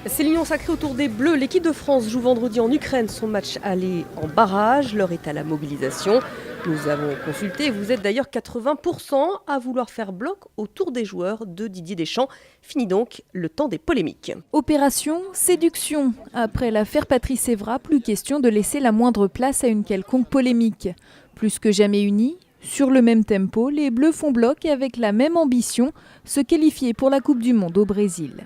C'est l'union sacrée autour des Bleus. L'équipe de France joue vendredi en Ukraine son match aller en barrage. L'heure est à la mobilisation. Nous avons consulté, vous êtes d'ailleurs 80% à vouloir faire bloc autour des joueurs de Didier Deschamps. Fini donc le temps des polémiques. Opération séduction. Après l'affaire Patrice Evra, plus question de laisser la moindre place à une quelconque polémique. Plus que jamais unis, sur le même tempo, les Bleus font bloc et avec la même ambition, se qualifier pour la Coupe du Monde au Brésil.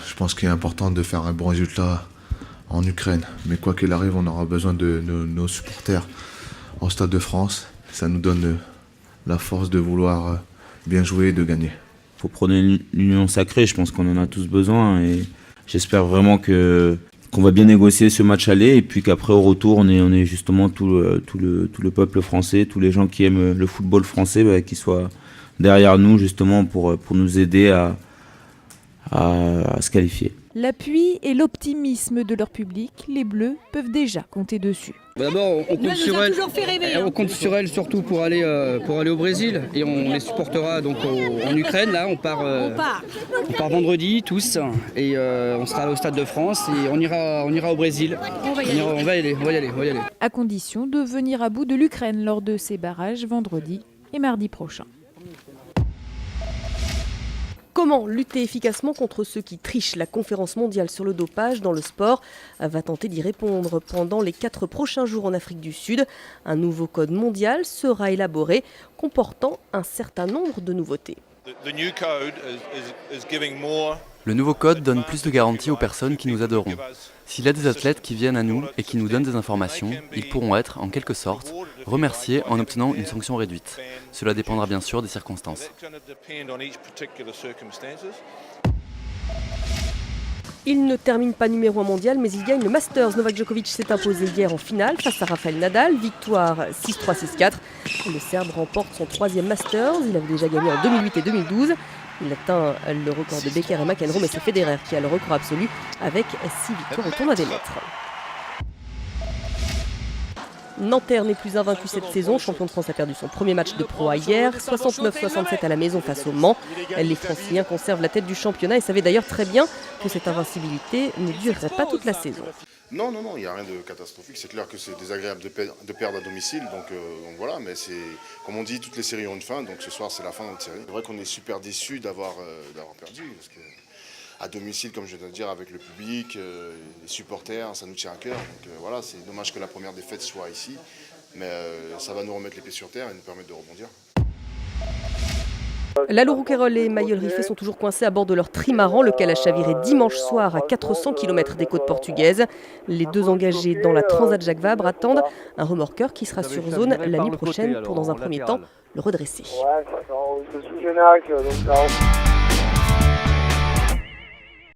Je pense qu'il est important de faire un bon résultat en Ukraine. Mais quoi qu'il arrive, on aura besoin de nos supporters au Stade de France. Ça nous donne la force de vouloir bien jouer et de gagner. Il faut prôner l'union sacrée, je pense qu'on en a tous besoin. Et j'espère vraiment qu'on va bien négocier ce match aller. Et puis qu'après, au retour, on est justement tout le peuple français, tous les gens qui aiment le football français, qui soient derrière nous justement pour nous aider à se qualifier. L'appui et l'optimisme de leur public, les Bleus peuvent déjà compter dessus. D'abord, on compte sur elle surtout pour aller au Brésil et on les supportera donc en Ukraine. Là, on part vendredi tous et on sera au Stade de France et on ira au Brésil. On va y aller. À condition de venir à bout de l'Ukraine lors de ces barrages vendredi et mardi prochain. Comment lutter efficacement contre ceux qui trichent? La conférence mondiale sur le dopage dans le sport va tenter d'y répondre pendant les 4 prochains jours en Afrique du Sud. Un nouveau code mondial sera élaboré, comportant un certain nombre de nouveautés. Le nouveau code donne plus de garanties aux personnes qui nous adorons. S'il y a des athlètes qui viennent à nous et qui nous donnent des informations, ils pourront être, en quelque sorte, remerciés en obtenant une sanction réduite. Cela dépendra bien sûr des circonstances. Il ne termine pas numéro 1 mondial, mais il gagne le Masters. Novak Djokovic s'est imposé hier en finale face à Rafael Nadal. Victoire 6-3, 6-4. Le Serbe remporte son 3e Masters. Il avait déjà gagné en 2008 et 2012. Il atteint le record de Becker et McEnroe, mais c'est Federer qui a le record absolu avec 6 victoires au tournoi des maîtres. Nanterre n'est plus invaincu cette saison. Champion de France a perdu son premier match de Pro A hier, 69-67 à la maison face au Mans. Les Franciliens conservent la tête du championnat et savaient d'ailleurs très bien que cette invincibilité ne durerait pas toute la saison. Non, il n'y a rien de catastrophique. C'est clair que c'est désagréable de perdre à domicile. Donc voilà, mais c'est comme on dit, toutes les séries ont une fin. Donc ce soir, c'est la fin de notre série. C'est vrai qu'on est super déçus d'avoir perdu. Parce que à domicile, comme je viens de le dire, avec le public, les supporters, ça nous tient à cœur. Donc voilà, c'est dommage que la première défaite soit ici. Mais ça va nous remettre les pieds sur terre et nous permettre de rebondir. Lalo Rouquayrol et Mayol Riffet sont toujours coincés à bord de leur trimaran, lequel a chaviré dimanche soir à 400 km des côtes portugaises. Les deux engagés dans la Transat Jacques Vabre attendent un remorqueur qui sera sur zone la nuit prochaine pour, dans un premier temps, le redresser. Ouais, ça sent sous Genac, donc ça